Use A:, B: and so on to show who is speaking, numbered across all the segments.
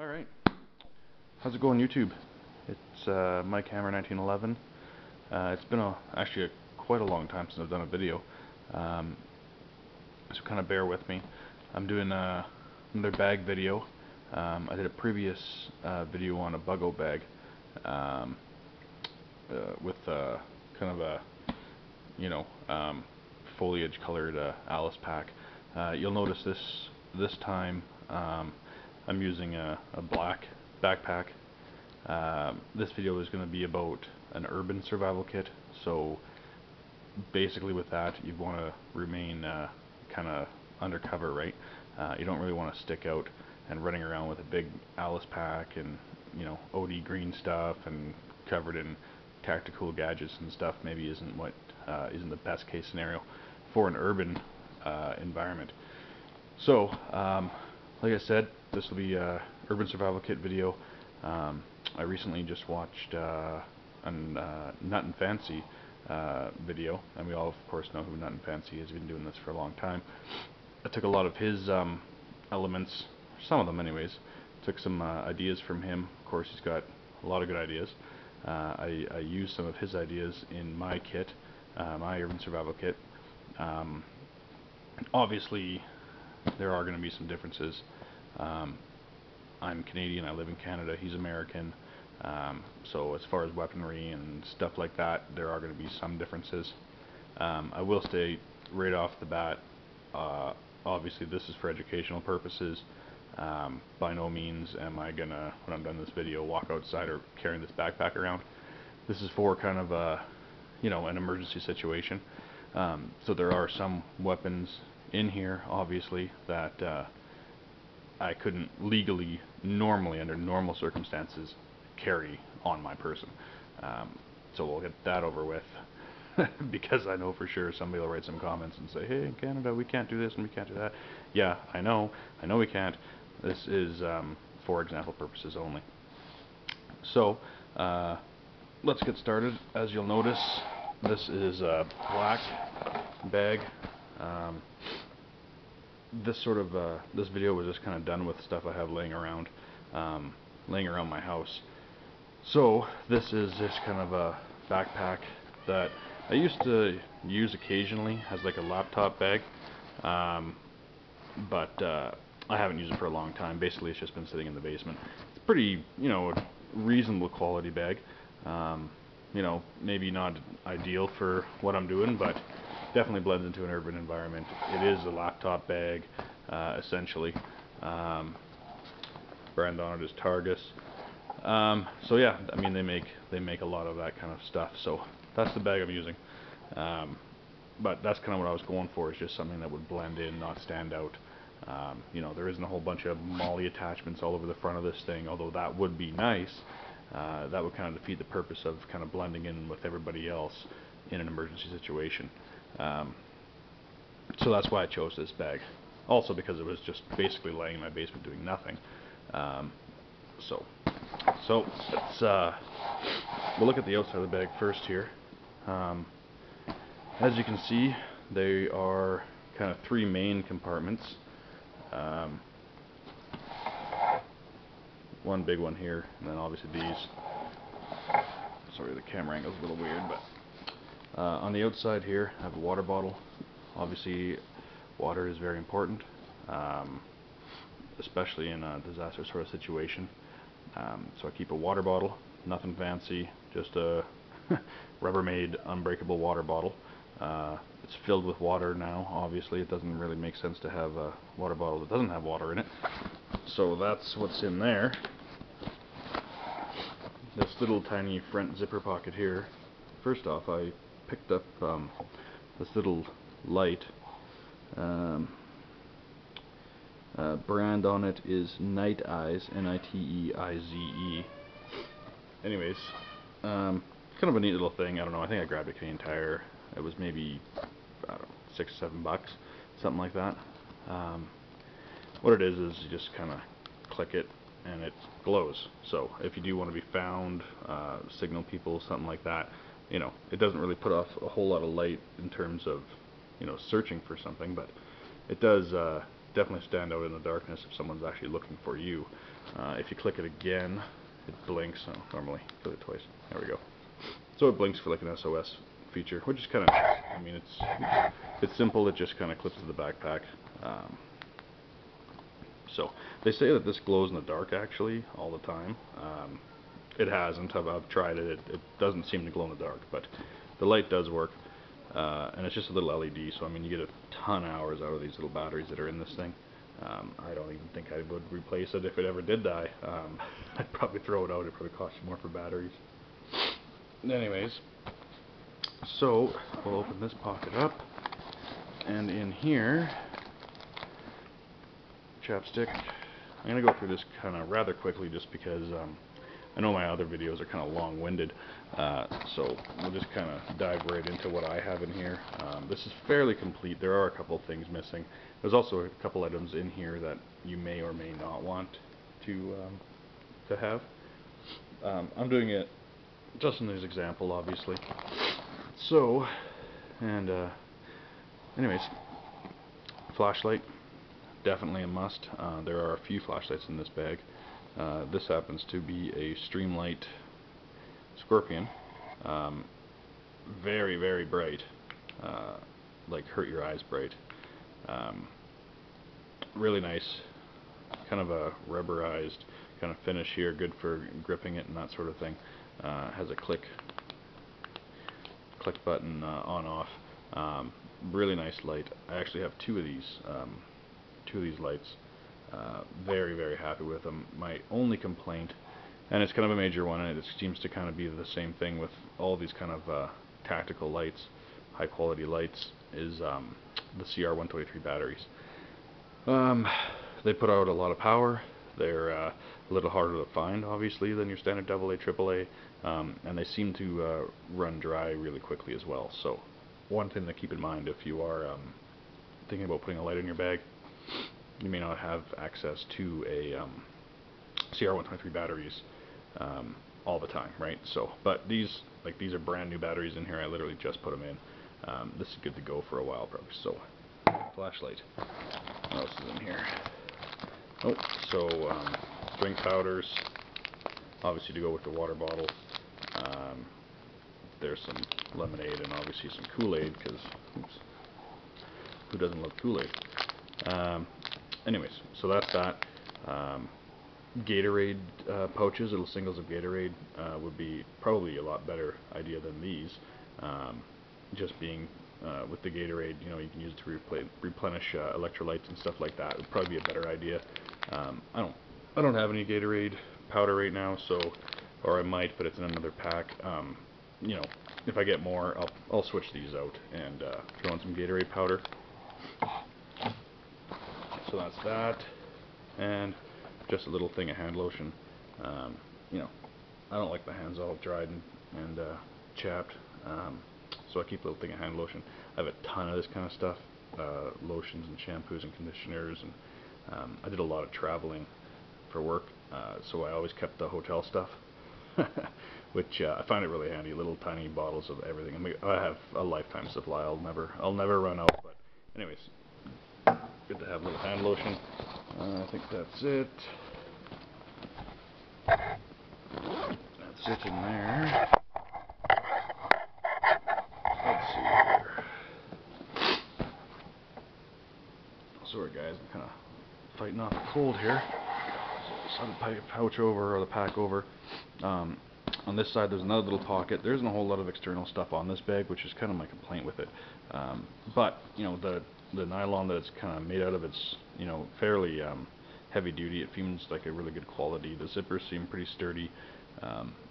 A: Alright, how's it going, YouTube? It's Mike Hammer 1911. It's been actually quite a long time since I've done a video, so kind of bear with me. I'm doing another bag video. I did a previous video on a buggo bag with kind of a, foliage colored Alice pack. You'll notice this time I'm using a black backpack. This video is going to be about an urban survival kit, so basically with that you want to remain kind of undercover, right? You don't really want to stick out and running around with a big Alice pack and OD green stuff and covered in tactical gadgets and stuff. Maybe isn't the best case scenario for an urban environment. So like I said, this will be a urban survival kit video. I recently just watched a Nut and Fancy video, and we all of course know who Nut and Fancy is. He's been doing this for a long time. I took a lot of his elements, some of them anyways, took some ideas from him. Of course, he's got a lot of good ideas. I used some of his ideas in my kit, my urban survival kit. Obviously there are going to be some differences. I'm Canadian, I live in Canada, he's American, so as far as weaponry and stuff like that, there are going to be some differences. I will state right off the bat, obviously this is for educational purposes. By no means am I gonna, when I'm done this video, walk outside or carrying this backpack around. This is for kind of a, an emergency situation. So there are some weapons in here, obviously, that I couldn't legally, normally, under normal circumstances, carry on my person. So we'll get that over with, because I know for sure somebody will write some comments and say, hey, in Canada we can't do this and we can't do that. Yeah, I know we can't. This is for example purposes only. So let's get started. As you'll notice, this is a black bag. This video was just kind of done with stuff I have laying around my house. So this is just kind of a backpack that I used to use occasionally as like a laptop bag, but I haven't used it for a long time. Basically, it's just been sitting in the basement. It's pretty, reasonable quality bag. Maybe not ideal for what I'm doing, but definitely blends into an urban environment. It is a laptop bag, essentially. Brand on it is Targus. So yeah, I mean they make a lot of that kind of stuff. So that's the bag I'm using. But that's kind of what I was going for, is just something that would blend in, not stand out. There isn't a whole bunch of MOLLE attachments all over the front of this thing, although that would be nice. That would kind of defeat the purpose of kind of blending in with everybody else in an emergency situation. So that's why I chose this bag. Also because it was just basically laying in my basement doing nothing. So let's we'll look at the outside of the bag first here. As you can see, they are kind of three main compartments. One big one here, and then obviously these. Sorry, the camera angle's a little weird, but on the outside here I have a water bottle. Obviously water is very important, especially in a disaster sort of situation. So I keep a water bottle, nothing fancy, just a Rubbermaid unbreakable water bottle. It's filled with water now. Obviously it doesn't really make sense to have a water bottle that doesn't have water in it. So that's what's in there. This little tiny front zipper pocket here. First off, I picked up this little light. Brand on it is Night Eyes, Niteize. Anyways, kind of a neat little thing. I don't know, I think I grabbed a Canadian Tire. It was maybe, I don't know, $6 or $7, something like that. What it is you just kind of click it and it glows. So if you do want to be found, signal people, something like that, it doesn't really put off a whole lot of light in terms of, searching for something, but it does definitely stand out in the darkness if someone's actually looking for you. If you click it again, it blinks. Oh, normally click it twice. There we go. So it blinks for like an SOS feature, which is kind of nice. I mean, it's simple. It just kind of clips to the backpack. So they say that this glows in the dark actually all the time. It hasn't. I've tried it. It doesn't seem to glow in the dark, but the light does work. And it's just a little LED, so I mean you get a ton of hours out of these little batteries that are in this thing. I don't even think I would replace it if it ever did die. I'd probably throw it out. It'd probably cost you more for batteries. Anyways, so we'll open this pocket up, and in here, chapstick. I'm going to go through this kind of rather quickly just because I know my other videos are kind of long-winded, so we'll just kind of dive right into what I have in here. This is fairly complete. There are a couple things missing. There's also a couple items in here that you may or may not want to have. I'm doing it just in this example, obviously. So, and anyways, flashlight, definitely a must. There are a few flashlights in this bag. This happens to be a Streamlight Scorpion. Very, very bright. Like hurt your eyes bright. Really nice. Kind of a rubberized kind of finish here. Good for gripping it and that sort of thing. Has a click button on off. Really nice light. I actually have two of these lights. Very, very happy with them. My only complaint, and it's kind of a major one, and it seems to kind of be the same thing with all these kind of tactical lights, high quality lights, is the CR123 batteries. They put out a lot of power. They're a little harder to find, obviously, than your standard AA, AAA, and they seem to run dry really quickly as well. So one thing to keep in mind if you are thinking about putting a light in your bag, you may not have access to a CR123 batteries all the time, right? So, but these are brand new batteries in here. I literally just put them in. This is good to go for a while, probably. So, flashlight. What else is in here? Oh, so drink powders, obviously to go with the water bottle. There's some lemonade and obviously some Kool-Aid, because who doesn't love Kool-Aid? Anyways, so that's that. Gatorade pouches, little singles of Gatorade, would be probably a lot better idea than these. Just being with the Gatorade, you know, you can use it to replenish electrolytes and stuff like that. It would probably be a better idea. I don't have any Gatorade powder right now, so, or I might, but it's in another pack. You know, if I get more, I'll switch these out and throw in some Gatorade powder. So that's that, and just a little thing of hand lotion. You know, I don't like my hands all dried and chapped, so I keep a little thing of hand lotion. I have a ton of this kind of stuff, lotions and shampoos and conditioners, and I did a lot of traveling for work, so I always kept the hotel stuff, which I find it really handy. Little tiny bottles of everything. I mean, I have a lifetime supply. I'll never run out. But anyways, good to have a little hand lotion. I think that's it. That's it in there. Let's see here. Sorry guys, I'm kind of fighting off the cold here. So slide the pouch over, or the pack over. On this side there's another little pocket. There isn't a whole lot of external stuff on this bag, which is kind of my complaint with it. But, you know, the nylon that it's kind of made out of, it's, you know, fairly heavy duty. It seems like a really good quality. The zippers seem pretty sturdy.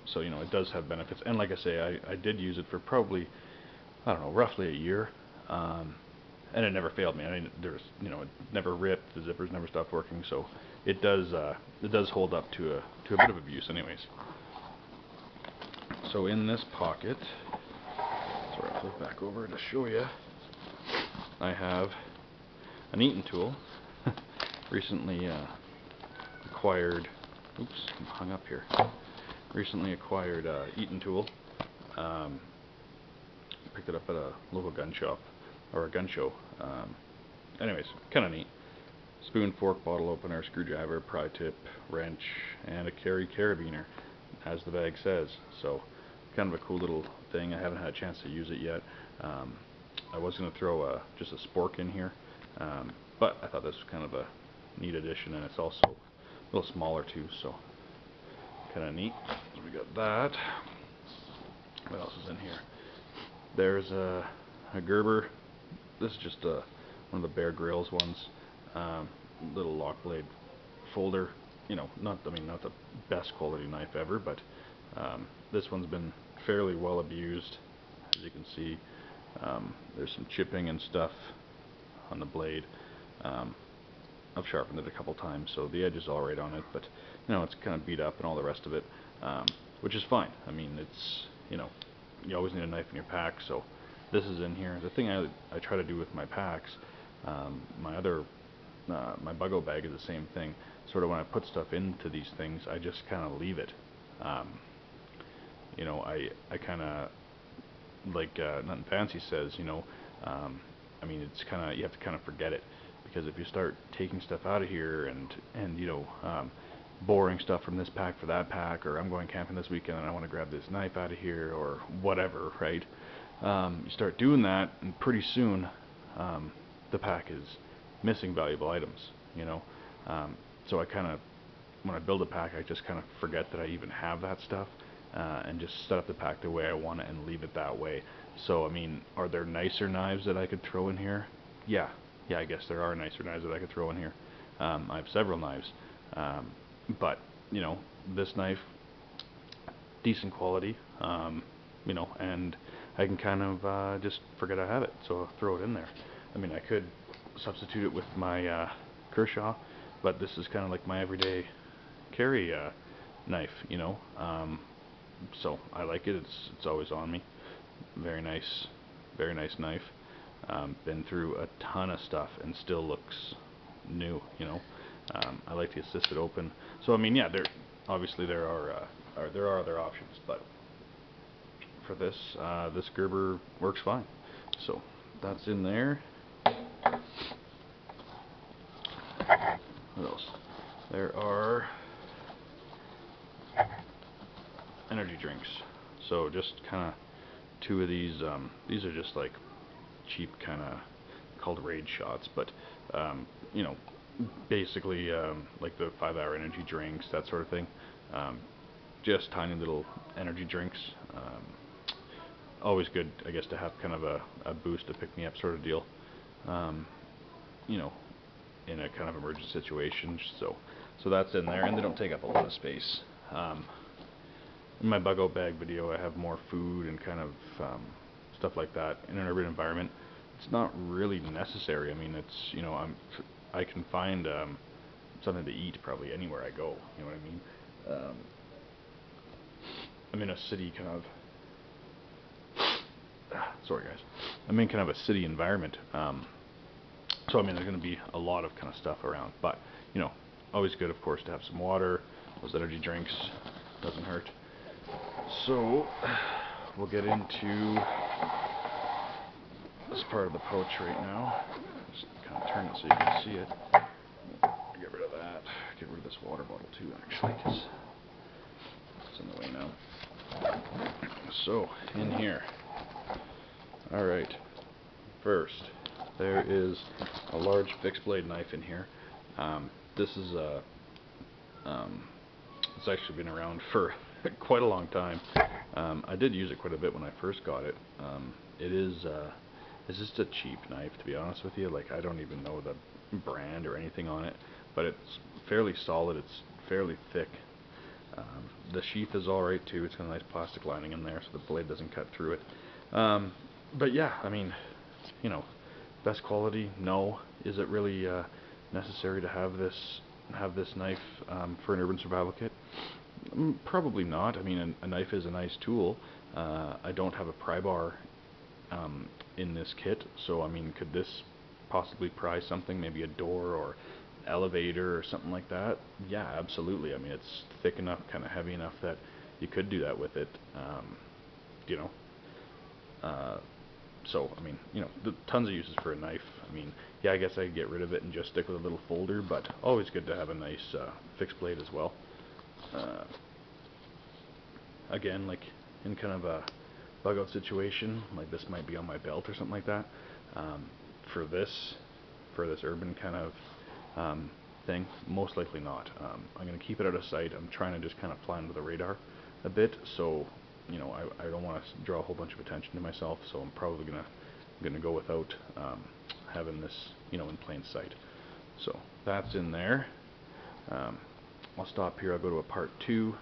A: So, you know, it does have benefits. And like I say, I did use it for probably, I don't know, roughly a year. And it never failed me. I mean, there's, you know, it never ripped. The zippers never stopped working. So it does hold up to a bit of abuse, anyways. So in this pocket, sorry, I'll flip back over to show you. I have an eating tool. Recently acquired. Oops, I'm hung up here. Recently acquired eating tool. Picked it up at a local gun shop, or a gun show. Anyways, kind of neat. spoon, fork, bottle opener, screwdriver, pry tip, wrench, and a carabiner, as the bag says. So kind of a cool little thing. I haven't had a chance to use it yet. I was going to throw just a spork in here, but I thought this was kind of a neat addition, and it's also a little smaller too, so kind of neat. So we got that. What else is in here? There's a Gerber. This is just one of the Bear Grylls ones. Little lock blade folder. You know, not the best quality knife ever, but this one's been fairly well abused. As you can see, there's some chipping and stuff on the blade. I've sharpened it a couple times, so the edge is all right on it, but you know, it's kind of beat up and all the rest of it, which is fine. I mean, it's, you know, you always need a knife in your pack, so this is in here. The thing I try to do with my packs, my buggo bag is the same thing. Sort of when I put stuff into these things, I just kind of leave it. You know, I kind of, like Nothing Fancy says, you know, I mean, it's kind of, you have to kind of forget it, because if you start taking stuff out of here and you know, borrowing stuff from this pack for that pack, or I'm going camping this weekend and I want to grab this knife out of here, or whatever, right? You start doing that, and pretty soon the pack is missing valuable items, you know. So I kind of, when I build a pack, I just kind of forget that I even have that stuff, and just set up the pack the way I want it and leave it that way. So I mean, are there nicer knives that I could throw in here? Yeah, I guess there are nicer knives that I could throw in here. I have several knives, but you know, this knife, decent quality, you know, and I can kind of just forget I have it, so I'll throw it in there. I mean, I could substitute it with my Kershaw, but this is kind of like my everyday carry knife, you know. So I like it. It's always on me. Very nice knife. Been through a ton of stuff and still looks new, you know. I like the assisted open. So I mean, yeah, there are other options, but for this, this Gerber works fine. So that's in there. What else? There are energy drinks. So just kind of two of these. These are just like cheap kind of called raid shots, but you know, basically like the 5-hour energy drinks, that sort of thing. Just tiny little energy drinks. Always good, I guess, to have kind of a boost, to pick me up sort of deal. You know, in a kind of emergency situation. So that's in there, and they don't take up a lot of space. In my buggo bag video, I have more food and kind of stuff like that. In an urban environment, it's not really necessary. I mean, it's, you know, I can find something to eat probably anywhere I go. You know what I mean? I'm in a city kind of. Sorry guys. I'm in kind of a city environment. So I mean, there's going to be a lot of kind of stuff around, but you know, always good, of course, to have some water. Those energy drinks, doesn't hurt. So we'll get into this part of the pouch right now. Just kind of turn it so you can see it. Get rid of that. Get rid of this water bottle too, actually, because it's in the way now. So in here, all right. First, there is a large fixed blade knife in here. This is it's actually been around for quite a long time. I did use it quite a bit when I first got it. It's just a cheap knife, to be honest with you. Like, I don't even know the brand or anything on it, but it's fairly solid. It's fairly thick. The sheath is alright too. It's got a nice plastic lining in there, so the blade doesn't cut through it. But yeah, I mean, you know, best quality? No. Is it really necessary to have this knife for an urban survival kit? Probably not. I mean, a knife is a nice tool. I don't have a pry bar in this kit, so I mean, could this possibly pry something, maybe a door or elevator or something like that? Yeah, absolutely. I mean, it's thick enough, kind of heavy enough that you could do that with it. You know. So, I mean, you know, tons of uses for a knife. I mean, yeah, I guess I could get rid of it and just stick with a little folder, but always good to have a nice fixed blade as well. Again, like in kind of a bug out situation, like this might be on my belt or something like that. For this urban kind of thing, most likely not. I'm going to keep it out of sight. I'm trying to just kind of fly under the radar a bit, so you know, I don't want to draw a whole bunch of attention to myself, so I'm probably gonna go without having this, you know, in plain sight. So that's in there. I'll stop here. I'll go to a part 2.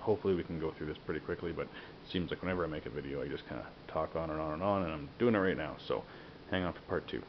A: Hopefully we can go through this pretty quickly, but it seems like whenever I make a video I just kind of talk on and on and on, and I'm doing it right now, so hang on for part 2.